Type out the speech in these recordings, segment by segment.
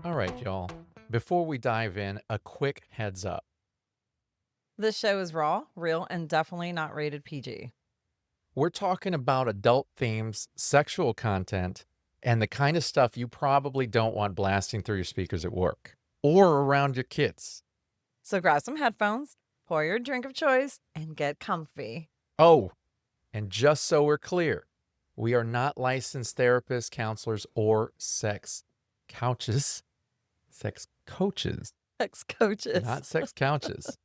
All right, y'all. Before we dive in, a quick heads up. This show is raw, real, and definitely not rated PG. We're talking about adult themes, sexual content, and the kind of stuff you probably don't want blasting through your speakers at work or around your kids. So grab some headphones, pour your drink of choice, and get comfy. Oh, and just so we're clear, we are not licensed therapists, counselors, or sex couches. Sex coaches, Sex coaches. not sex couches.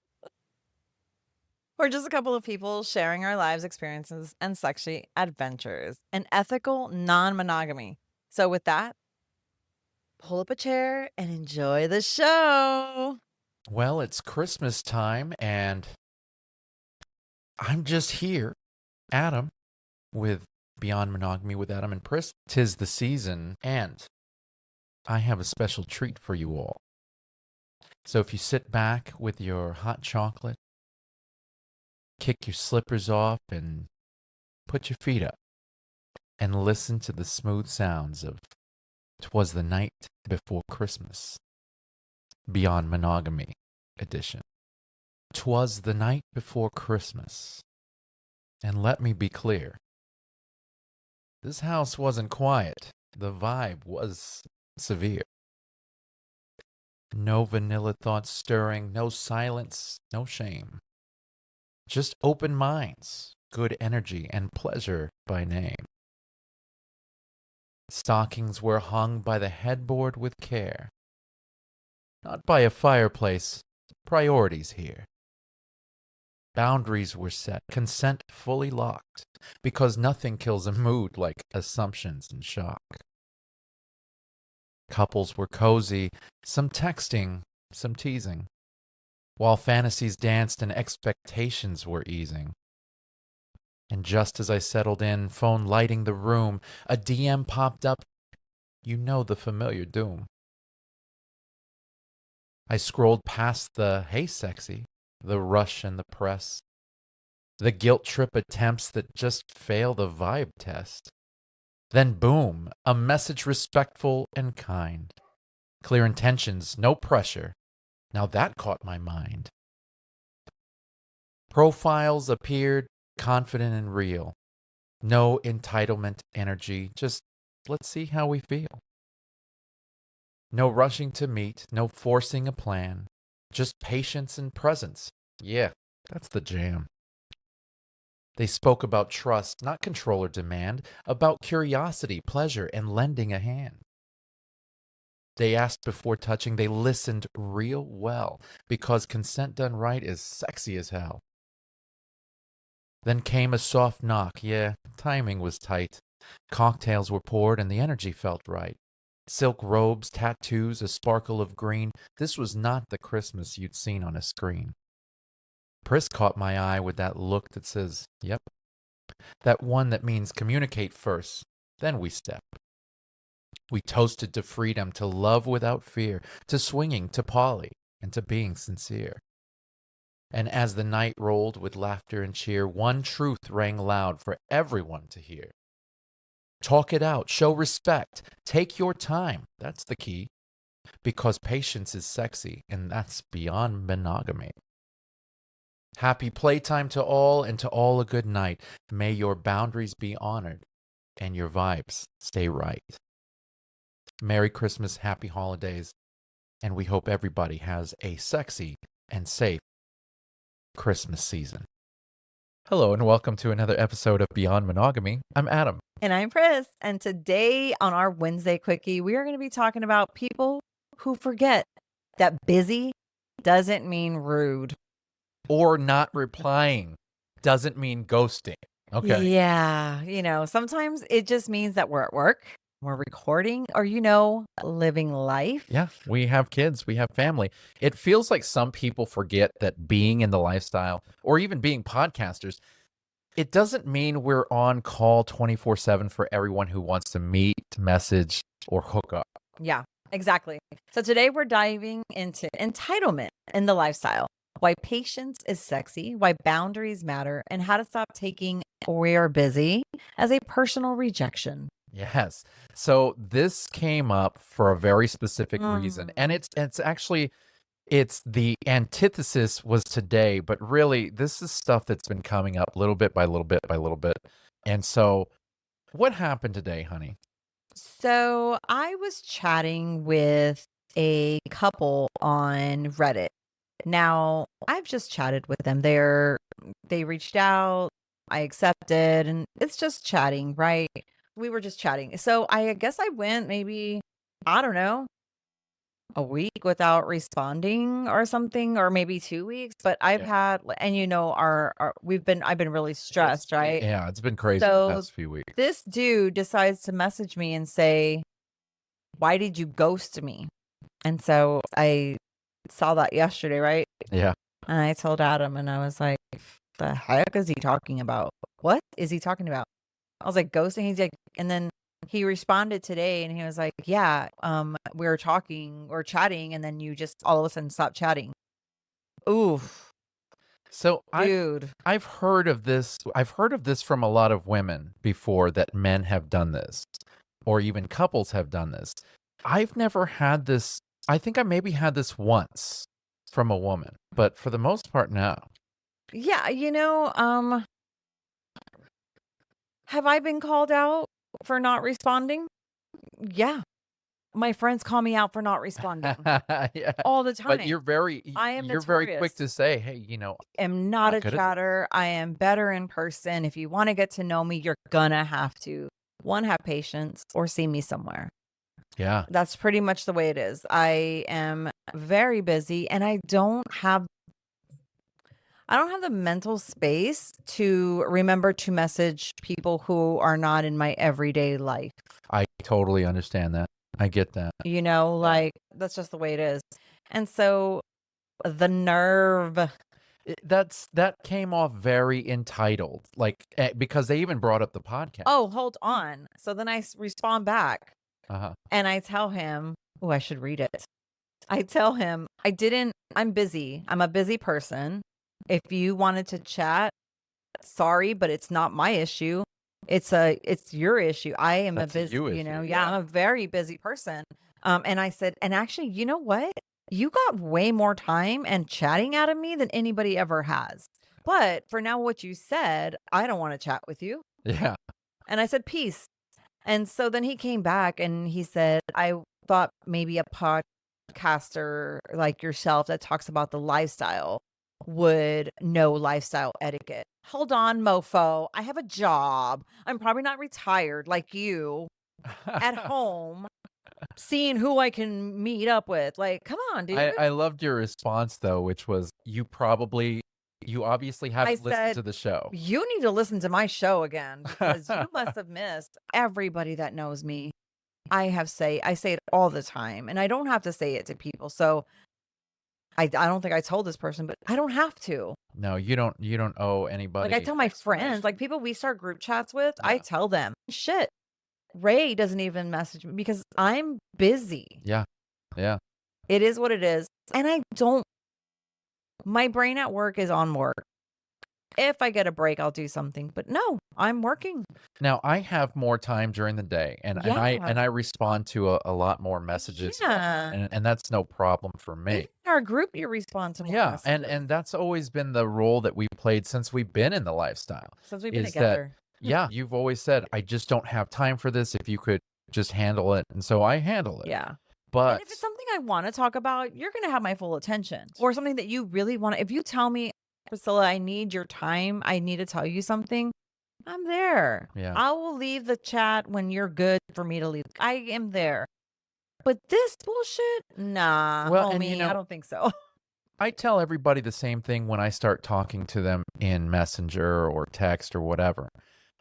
We're just a couple of people sharing our lives experiences and sexy adventures and ethical non-monogamy. So with that, pull up a chair and enjoy the show. Well, it's Christmas time, and I'm just here, Adam, with Beyond Monogamy with Adam and Pris. 'Tis the season, and I have a special treat for you all. So if you sit back with your hot chocolate, kick your slippers off, and put your feet up, and listen to the smooth sounds of 'Twas the Night Before Christmas, Beyond Monogamy edition. 'Twas the night before Christmas. And let me be clear, this house wasn't quiet. The vibe was severe. No vanilla thoughts stirring, no silence, no shame. Just open minds, good energy, and pleasure by name. Stockings were hung by the headboard with care. Not by a fireplace, priorities here. Boundaries were set, consent fully locked, because nothing kills a mood like assumptions and shock. Couples were cozy, some texting, some teasing, while fantasies danced and expectations were easing. And just as I settled in, phone lighting the room, a DM popped up. You know the familiar doom. I scrolled past the "Hey sexy," the rush and the press, the guilt trip attempts that just fail the vibe test. Then boom, a message respectful and kind. Clear intentions, no pressure. Now that caught my mind. Profiles appeared confident and real. No entitlement energy, just let's see how we feel. No rushing to meet, no forcing a plan. Just patience and presence. Yeah, that's the jam. They spoke about trust, not control or demand, about curiosity, pleasure, and lending a hand. They asked before touching, they listened real well, because consent done right is sexy as hell. Then came a soft knock. Yeah, timing was tight. Cocktails were poured and the energy felt right. Silk robes, tattoos, a sparkle of green. This was not the Christmas you'd seen on a screen. Pris caught my eye with that look that says, yep. That one that means communicate first, then we step. We toasted to freedom, to love without fear, to swinging, to poly, and to being sincere. And as the night rolled with laughter and cheer, one truth rang loud for everyone to hear. Talk it out, show respect, take your time, that's the key. Because patience is sexy, and that's beyond monogamy. Happy playtime to all, and to all a good night. May your boundaries be honored, and your vibes stay right. Merry Christmas, happy holidays, and we hope everybody has a sexy and safe Christmas season. Hello, and welcome to another episode of Beyond Monogamy. I'm Adam. And I'm Pris. And today on our Wednesday Quickie, we are going to be talking about people who forget that busy doesn't mean rude. Or not replying doesn't mean ghosting. Okay. Yeah. Sometimes it just means that we're at work, we're recording, or, living life. Yeah, we have kids, we have family. It feels like some people forget that being in the lifestyle or even being podcasters, it doesn't mean we're on call 24/7 for everyone who wants to meet, message, or hook up. Yeah, exactly. So today we're diving into entitlement in the lifestyle. why patience is sexy, why boundaries matter, and how to stop taking "we're busy" as a personal rejection. Yes. So this came up for a very specific reason. And Mm. it's actually it's the antithesis was today, but really this is stuff that's been coming up little bit by little bit by little bit. And so what happened today, honey? So I was chatting with a couple on Reddit. Now, I've just chatted with them. They reached out, I accepted, and it's just chatting, right? We were just chatting. So I guess I went maybe, I don't know, a week without responding or something, or maybe 2 weeks. But I've Yeah. had, and our I've been really stressed, right? Yeah, it's been crazy the So past few weeks. this dude decides to message me and say, "Why did you ghost me?" And so I saw that yesterday, right? Yeah. And I told Adam and I was like, "The heck is he talking about? What is he talking about?" I was like, "Ghosting?" He's like, and then he responded today and he was like, "Yeah, we were talking or chatting and then you just all of a sudden stopped chatting." Oof, So dude. I've heard of this. I've heard of this from a lot of women before that men have done this or even couples have done this. I've never had this. I think I maybe had this once from a woman, but for the most part, no. Yeah, have I been called out for not responding? Yeah. My friends call me out for not responding Yeah. all the But time. I am you're very quick notorious. to say, "Hey, Am not not a good at this." chatter. I am better in person. If you want to get to know me, you're gonna have to one, have patience or see me somewhere. Yeah. That's pretty much the way it is. I am very busy and I don't have the mental space to remember to message people who are not in my everyday life. I totally understand that. I get that. Like that's just the way it is. And so the nerve. That came off very entitled, like, because they even brought up the podcast. Oh, hold on. So then respond back Uh-huh. and I tell him, oh, I should read it. I tell him, I'm busy. I'm a busy person. If you wanted to chat, sorry, but it's not my issue. It's your issue. I am a That's a busy, you issue, yeah, yeah. I'm a very busy person. And I said, and actually, you know what? You got way more time and chatting out of me than anybody ever has. But for now, what you said, I don't want to chat with you. Yeah. And I said, peace. And so then he came back and he said, I thought maybe a podcaster like yourself that talks about the lifestyle would know lifestyle etiquette. Hold on, mofo. I have a job. I'm probably not retired like you at home, seeing who I can meet up with. Like, come on, dude. I loved your response though, which was you obviously I haven't listened said, to the show. you need to listen to my show again because you must have missed everybody that knows me. I say it all the time and I don't have to say it to people. So I don't think I told this person, but I don't have to. No, you don't owe Like anybody I tell my friends, explanation. like people we start group chats with, I Yeah. tell them, shit, Ray doesn't even message me because I'm busy. Yeah. Yeah. It is what it is. And my brain at work is on work. If I get a break, I'll do something. But no, I'm working. Now, I have more time during the day and I Yeah. respond to a lot more messages Yeah. and that's no problem for Even me. in our group, you respond to more Yeah, and messages that's always been the role that we played since we've been in the lifestyle, since we've been is that together. yeah, you've always said, "I just don't have time for this, if you could just handle it," and so I handle it. Yeah. And But if it's something I want to talk about, you're going to have my full attention. Or something that you really want to, if you tell me, Priscilla, I need your time, I need to tell you something, I'm there. yeah. I will leave the chat when you're good for me to leave. I am there. But this bullshit, nah, Well, and homie, I don't think so. I tell everybody the same thing when I start talking to them in Messenger or text or whatever.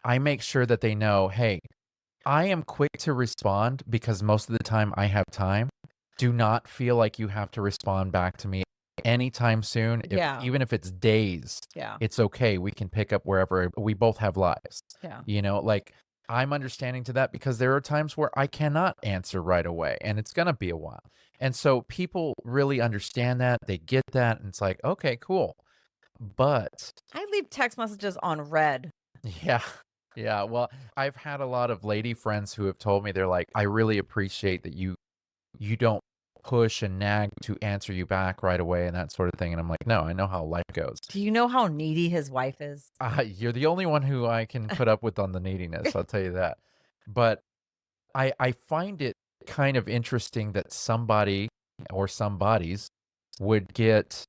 I make sure that they know, "Hey, I am quick to respond because most of the time I have time. Do not feel like you have to respond back to me anytime soon. Yeah. Even if it's days, Yeah. it's okay. We can pick up wherever we both have lives." Yeah. Like I'm understanding to that because there are times where I cannot answer right away and it's going to be a while. And so people really understand that. They get that. And it's like, okay, cool. But I leave text messages on red. yeah. Yeah. Well, I've had a lot of lady friends who have told me, they're like, I really appreciate that you don't push and nag to answer you back right away and that sort of thing. And I'm like, no, I know how life goes. Do you know how needy his wife is? You're the only one who I can put up with on the neediness, I'll tell you that. But I find it kind of interesting that somebody or somebodies would get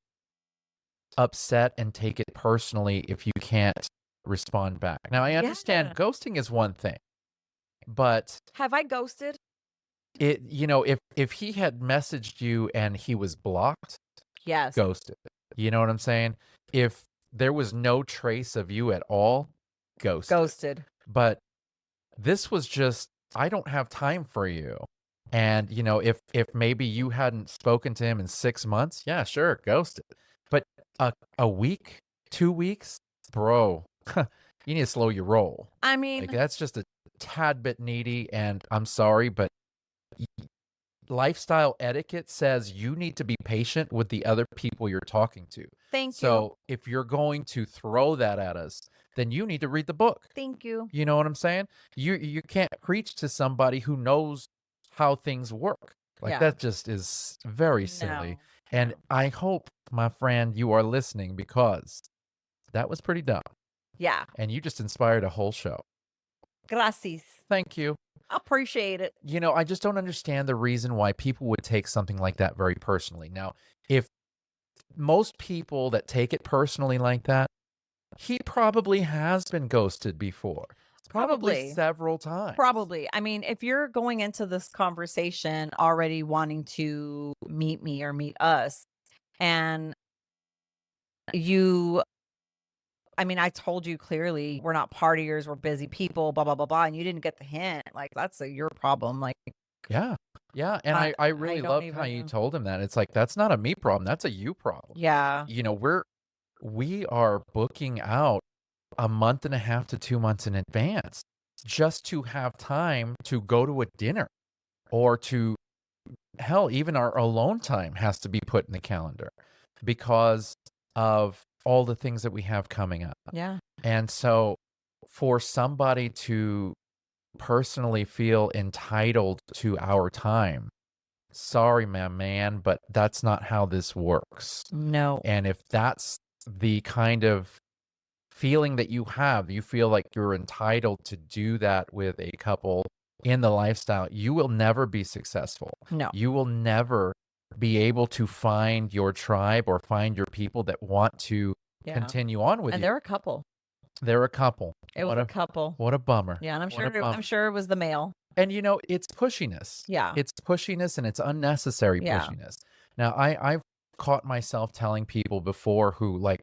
upset and take it personally if you can't respond back. Now, I understand Yeah. ghosting is one thing, but Have I ghosted? if he had messaged you and he was blocked, Yes. ghosted. You know what I'm saying? If there was no trace of you at all, ghosted. Ghosted. But this was just, I don't have time for you. And if maybe you hadn't spoken to him in 6 months, yeah, sure, ghosted. But a week, 2 weeks, bro, you need to slow your roll. I Like, mean, that's just a tad bit needy, and I'm sorry, but lifestyle etiquette says you need to be patient with the other people you're talking to. thank you. So if you're going to throw that at us, then you need to read the book. Thank you. You know what I'm saying? You can't preach to somebody who knows how things work. Like, Yeah. that just is very silly. No. And No. I hope, my friend, you are listening, because that was pretty dumb. Yeah. And you just inspired a whole show. Gracias. Thank you. Appreciate it. I just don't understand the reason why people would take something like that very personally. Now, if most people that take it personally like that, he probably has been ghosted before. Probably Probably. several times. Probably. I mean, if you're going into this conversation already wanting to meet me or meet us, and I told you clearly we're not partiers, we're busy people, blah, blah, blah, blah, and you didn't get the hint. Like, that's your problem. Like, Yeah. Yeah. And I really don't loved how you even- told him that. It's like, that's not a me problem. That's a you problem. yeah. We are booking out a month and a half to 2 months in advance just to have time to go to a dinner, or hell, even our alone time has to be put in the calendar because of all the things that we have coming up. Yeah. And so for somebody to personally feel entitled to our time, sorry, my man, but that's not how this works. No. And if that's the kind of feeling that you feel like you're entitled to do that with a couple in the lifestyle, you will never be successful. No. You will never be able to find your tribe or find your people that want to Yeah. continue on with And you. they're a couple. They're a couple. It was a couple. What a bummer. Yeah, and I'm What a sure bummer. it was the male. And it's pushiness. Yeah. It's pushiness, and it's unnecessary Yeah. pushiness. Now, I've caught myself telling people before who, like,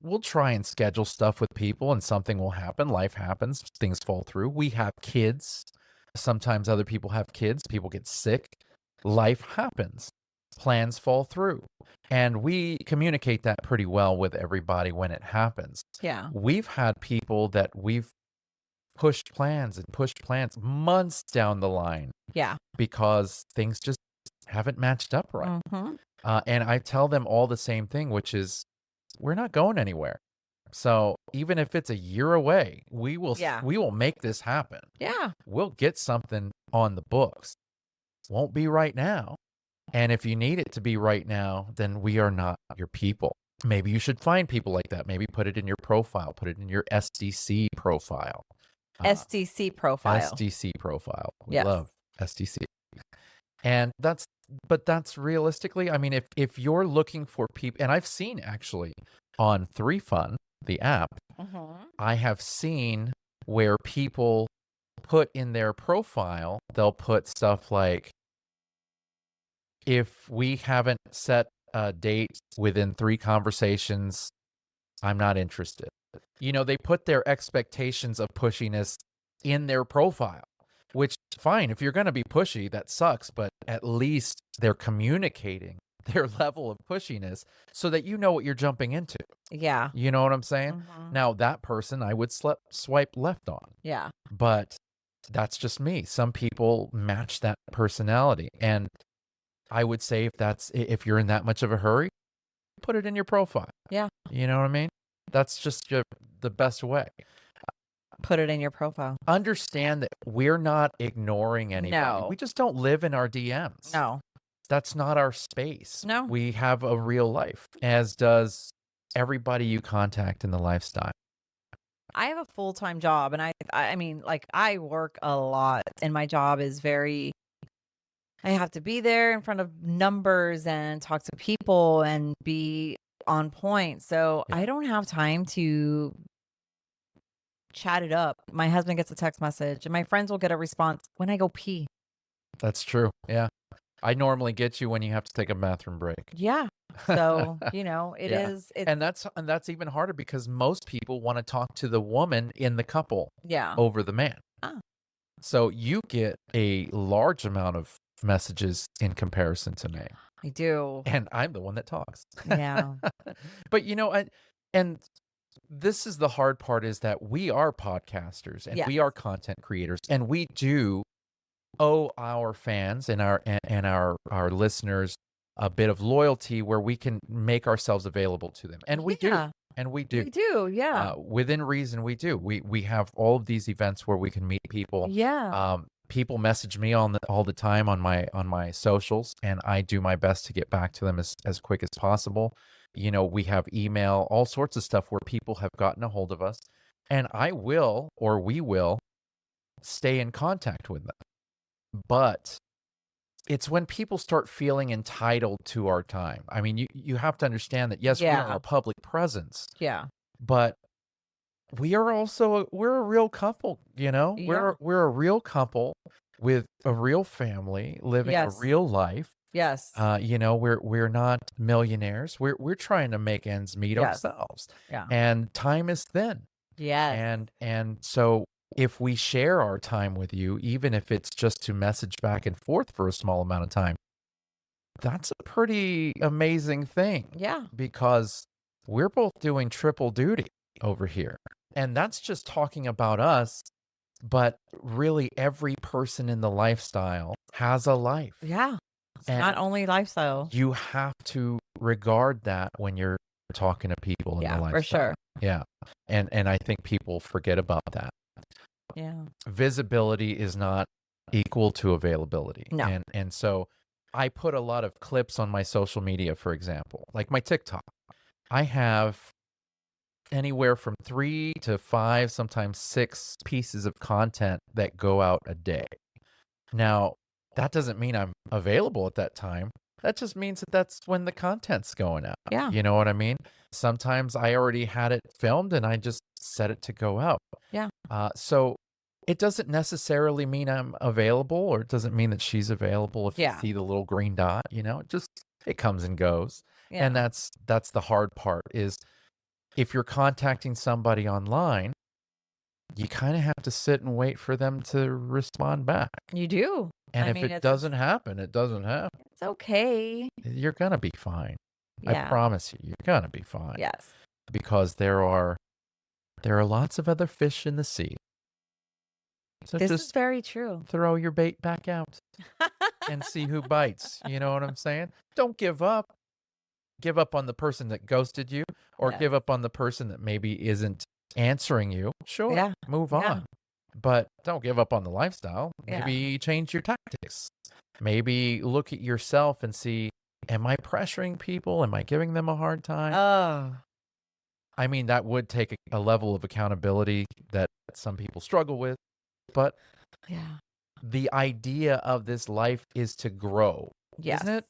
we'll try and schedule stuff with people and something will happen. Life happens. Things fall through. We have kids. Sometimes other people have kids. People get sick. Life happens. Plans fall through. And we communicate that pretty well with everybody when it happens. Yeah. We've had people that we've pushed plans months down the line Yeah. because things just haven't matched up right. Mm-hmm. And I tell them all the same thing, which is, we're not going anywhere. So even if it's a year away, we will make this happen. Yeah. We'll get something on the books. Won't be right now. And if you need it to be right now, then we are not your people. Maybe you should find people like that. Maybe put it in your profile, put it in your SDC profile. SDC profile. SDC profile. We Yes. love SDC. And that's realistically, I mean, if you're looking for people, and I've seen actually on 3Fun, the app, Mm-hmm. I have seen where people put in their profile, they'll put stuff like, if we haven't set a date within 3 conversations, I'm not interested. They put their expectations of pushiness in their profile, which, fine, if you're going to be pushy, that sucks, but at least they're communicating their level of pushiness so that you know what you're jumping into. Yeah. You know what I'm saying? Mhm. Now, that person I would swipe left on, Yeah. but that's just me. Some people match that personality. And I would say if you're in that much of a hurry, put it in your profile. Yeah. You know what I mean? That's just the best way. Put it in your profile. Understand that we're not ignoring anybody. No. We just don't live in our DMs. No. That's not our space. No. We have a real life, as does everybody you contact in the lifestyle. I have a full-time job, and I mean, like, I work a lot, and my job is I have to be there in front of numbers and talk to people and be on point. So Yeah. I don't have time to chat it up. My husband gets a text message, and my friends will get a response when I go pee. That's true. Yeah. I normally get you when you have to take a bathroom break. Yeah. So, it Yeah. is, it's, And that's even harder because most people want to talk to the woman in the couple yeah. over the man. Ah. So you get a large amount of messages in comparison to me. I do. And I'm the one that talks. Yeah. But and this is the hard part, is that we are podcasters and we Yes. are content creators, and we do owe our fans and our listeners a bit of loyalty where we can make ourselves available to them. And we do. Yeah. And we do. We do. Yeah. Within reason, we do. We have all of these events where we can meet people. Yeah. People message me all the time on my socials, and I do my best to get back to them as quick as possible. We have email, all sorts of stuff where people have gotten a hold of us, and we will stay in contact with them. But it's when people start feeling entitled to our time. I mean, you have to understand that, yes, we are Yeah. a public presence, Yeah. but we're a real couple, Yeah. We're a real couple with a real family living a Yes. real life. Yes. We're not millionaires. We're trying to make ends meet Yes. ourselves. Yeah. And time is thin. Yes. And so if we share our time with you, even if it's just to message back and forth for a small amount of time, that's a pretty amazing thing. Yeah. Because we're both doing triple duty over here. And that's just talking about us, but really every person in the lifestyle has a life. Yeah. It's And not only lifestyle. you have to regard that when you're talking to people in the Yeah, lifestyle. for sure. Yeah. And I think people forget about that. Yeah. Visibility is not equal to availability. No. And so I put a lot of clips on my social media, for example, like my TikTok. I have anywhere from 3 to 5, sometimes 6 pieces of content that go out a day. Now, that doesn't mean I'm available at that time. That just means that that's when the content's going out. Yeah. You know what I mean? Sometimes I already had it filmed and I just set it to go out. Yeah. So it doesn't necessarily mean I'm available, or it doesn't mean that she's available if Yeah. you see the little green dot, it comes and goes. Yeah. And that's the hard part, is if you're contacting somebody online, you kind of have to sit and wait for them to respond back. You do. And I if mean, it it's doesn't happen, it doesn't happen. It's okay. You're going to be fine. Yeah. I promise you, you're going to be fine. Yes. Because there are lots of other fish in the sea. So This is just very true. throw your bait back out and see who bites. You know what I'm saying? Don't give up. Give up on the person that ghosted you, or Yes. give up on the person that maybe isn't answering you. Sure, Yeah. move Yeah. on. But don't give up on the lifestyle. Yeah. Maybe change your tactics. Maybe look at yourself and see, am I pressuring people? Am I giving them a hard time? Oh. I mean, that would take a level of accountability that some people struggle with. But Yeah. the idea of this life is to grow, Yes. isn't it?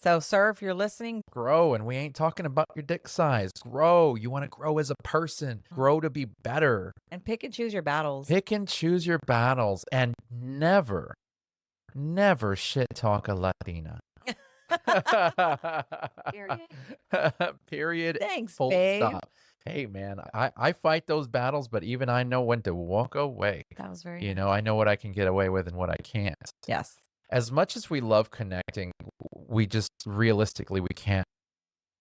So, sir, if you're listening, Grow. And we ain't talking about your dick size. Grow. You want to grow as a person. Grow to be better. and pick and choose your battles. Pick and choose your battles, and never shit talk a Latina. Period. Period. Thanks, Full babe. stop. Hey, man, I fight those battles, but even I know when to walk away. That was very I know what I can get away with and what I can't. Yes. As much as we love connecting, we just realistically, we can't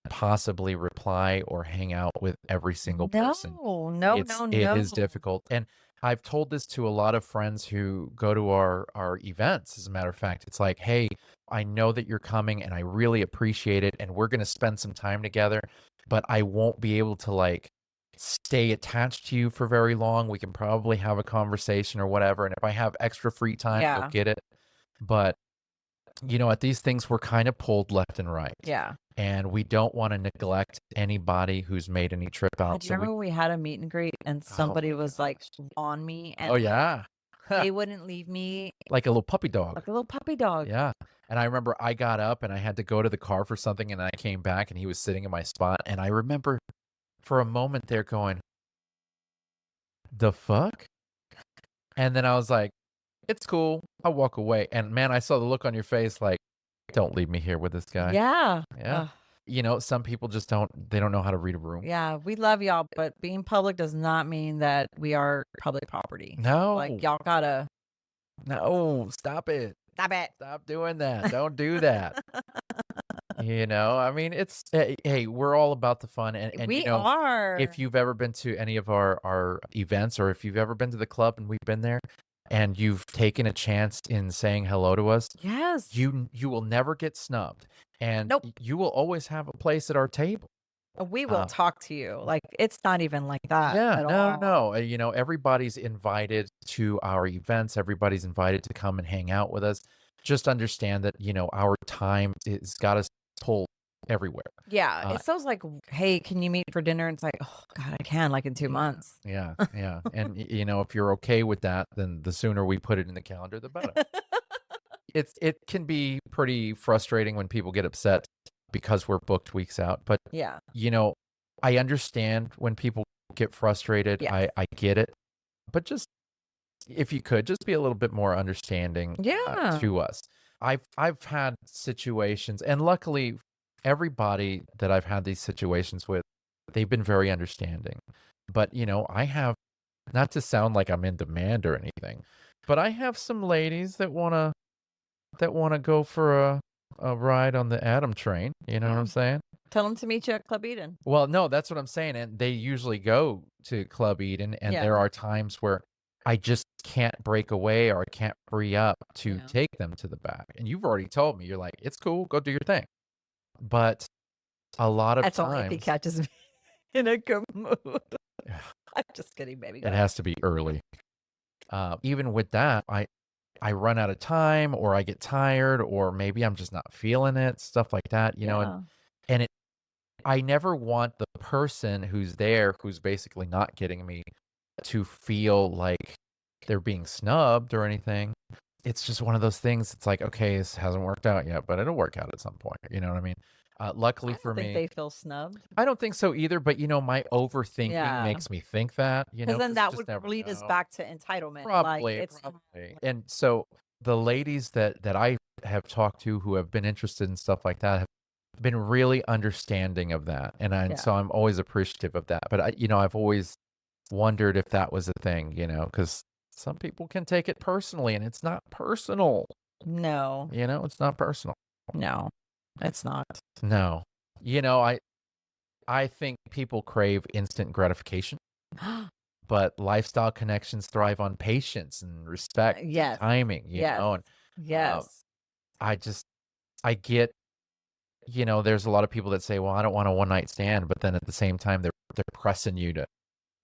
possibly reply or hang out with every single person. No. It is difficult. And I've told this to a lot of friends who go to our events. As a matter of fact, it's like, hey, I know that you're coming and I really appreciate it. And we're going to spend some time together, but I won't be able to like stay attached to you for very long. We can probably have a conversation or whatever. And if I have extra free time, you'll Yeah. get it. But, at these things, we're kind of pulled left and right. Yeah. And we don't want to neglect anybody who's made any trip God, out. do you remember when we had a meet and greet and somebody was like on me and Oh, yeah. they wouldn't leave me Like a little puppy dog. like a little puppy dog. Yeah. And I remember I got up and I had to go to the car for something and I came back and he was sitting in my spot. And I remember for a moment there going, the fuck? And then I was like, it's cool. I'll walk away. And man, I saw the look on your face like, don't leave me here with this guy. Yeah. Yeah. Some people just they don't know how to read a room. Yeah, we love y'all, but being public does not mean that we are public property. No. Like y'all gotta No, stop it. stop it. Stop doing that. Don't do that. I mean, it's hey, we're all about the fun and We are. if you've ever been to any of our events or if you've ever been to the club and we've been there and you've taken a chance in saying hello to us, Yes. you will never get snubbed and Nope. you will always have a place at our table. We will talk to you. Like it's not even like that. Yeah, at all. no. Everybody's invited to our events. Everybody's invited to come and hang out with us. Just understand that, our time has got us pulled everywhere. Yeah. It's those like, hey, can you meet for dinner? And it's like, oh God, I can like in 2 months. Yeah. And, if you're okay with that, then the sooner we put it in the calendar, the better. It can be pretty frustrating when people get upset because we're booked weeks out. But, Yeah. I understand when people get frustrated. Yes. I get it. But just, if you could, just be a little bit more understanding to us. I've had situations, and luckily, everybody that I've had these situations with, they've been very understanding. But, I have, not to sound like I'm in demand or anything, but I have some ladies that want to go for a ride on the Atom train. You know what I'm saying? Tell them to meet you at Club Eden. Well, no, that's what I'm saying. And they usually go to Club Eden, and there are times where I just can't break away or I can't free up to take them to the back. And you've already told me, you're like, it's cool, go do your thing. But a lot of That's times, only if he catches me in a good mood. I'm just kidding, baby. it has to be early. Even with that, I run out of time or I get tired or maybe I'm just not feeling it, stuff like that, and I never want the person who's there, who's basically not getting me, to feel like they're being snubbed or anything. It's just one of those things. It's like, okay, this hasn't worked out yet, but it'll work out at some point. You know what I mean? Luckily I for don't think me, they feel snubbed. I don't think so either. But my overthinking makes me think that. Because then that would never lead us know. back to entitlement. Probably. And so the ladies that I have talked to who have been interested in stuff like that have been really understanding of that. And so I'm always appreciative of that. But I've always wondered if that was a thing, because some people can take it personally and it's not personal. No. It's not personal. No, it's not. No. I think people crave instant gratification. But lifestyle connections thrive on patience and respect, Yes. timing, and Yes. I get, there's a lot of people that say, well, I don't want a one night stand, but then at the same time, they're pressing you to,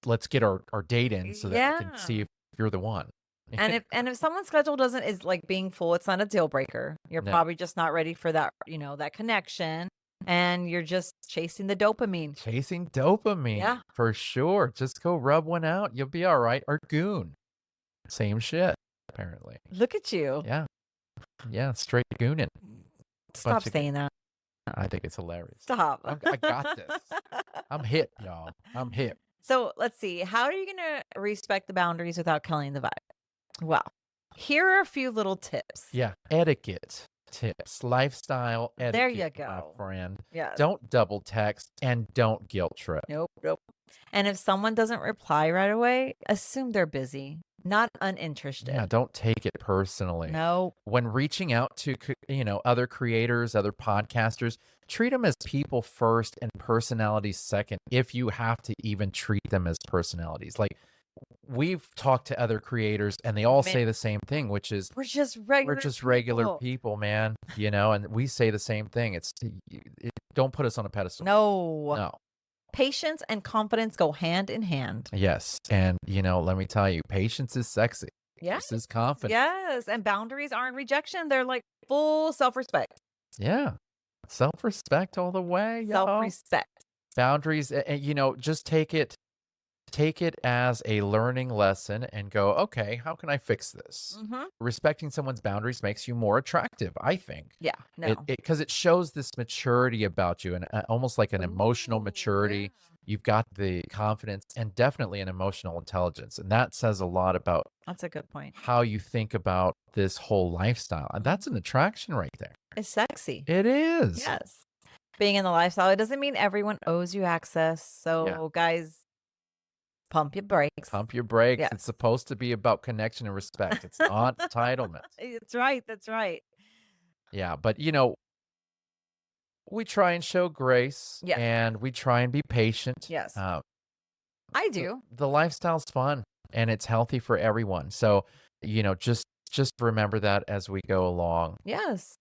let's get our date in so that we can see if you're the one. And if someone's schedule is like being full, it's not a deal breaker. You're probably just not ready for that, that connection. And you're just chasing the dopamine. Chasing dopamine. Yeah. For sure. Just go rub one out. You'll be all right. Or goon. Same shit, apparently. Look at you. Yeah. Yeah. Straight gooning. Stop saying that. I think it's hilarious. Stop. I got this. I'm hip, y'all. I'm hip. So let's see. How are you going to respect the boundaries without killing the vibe? Well, here are a few little tips. Yeah. Etiquette tips. Lifestyle etiquette. There you go. My friend. Yeah. Don't double text and don't guilt trip. Nope. And if someone doesn't reply right away, assume they're busy. not uninterested. Yeah, don't take it personally. No. When reaching out to, other creators, other podcasters, treat them as people first and personalities second, if you have to even treat them as personalities. Like, we've talked to other creators and they all say the same thing, which is We're just we're regular just regular people. people, man, and we say the same thing. Don't put us on a pedestal. No. No. Patience and confidence go hand in hand. Yes. And, let me tell you, patience is sexy. Yes. This is confident. Yes. And boundaries aren't rejection. They're like full self-respect. Yeah. Self-respect all the way. Self-respect. Boundaries, just take it as a learning lesson and go, okay, how can I fix this? Mm-hmm. Respecting someone's boundaries makes you more attractive, I think. Yeah. No. Because it shows this maturity about you, and almost like an emotional maturity. Yeah. You've got the confidence and definitely an emotional intelligence. And that says a lot about That's a good point. how you think about this whole lifestyle. And that's an attraction right there. It's sexy. It is. Yes. Being in the lifestyle, it doesn't mean everyone owes you access. So, guys, pump your brakes. Pump your brakes. Yes. It's supposed to be about connection and respect. It's not entitlement. That's right. That's right. Yeah. But, we try and show grace. Yes. And we try and be patient. Yes. I do. The lifestyle's fun and it's healthy for everyone. So, just remember that as we go along. Yes.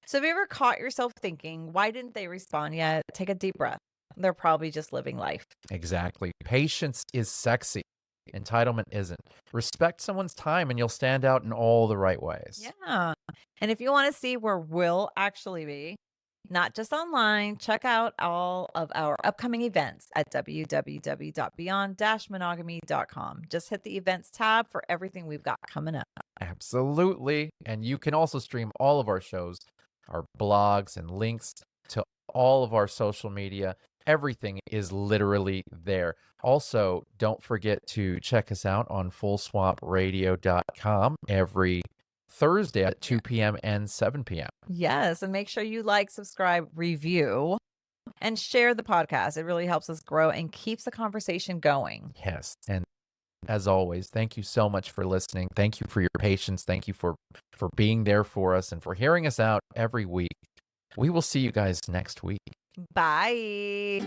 So have you ever caught yourself thinking, why didn't they respond yet? Take a deep breath. They're probably just living life. Exactly. Patience is sexy. Entitlement isn't. Respect someone's time and you'll stand out in all the right ways. Yeah. And if you want to see where we'll actually be, not just online, check out all of our upcoming events at www.beyond-monogamy.com. Just hit the events tab for everything we've got coming up. Absolutely. And you can also stream all of our shows, our blogs, and links to all of our social media. Everything is literally there. Also, don't forget to check us out on fullswapradio.com every Thursday at 2 p.m. and 7 p.m. Yes. And make sure you like, subscribe, review, and share the podcast. It really helps us grow and keeps the conversation going. Yes. And as always, thank you so much for listening. Thank you for your patience. Thank you for being there for us and for hearing us out every week. We will see you guys next week. Bye.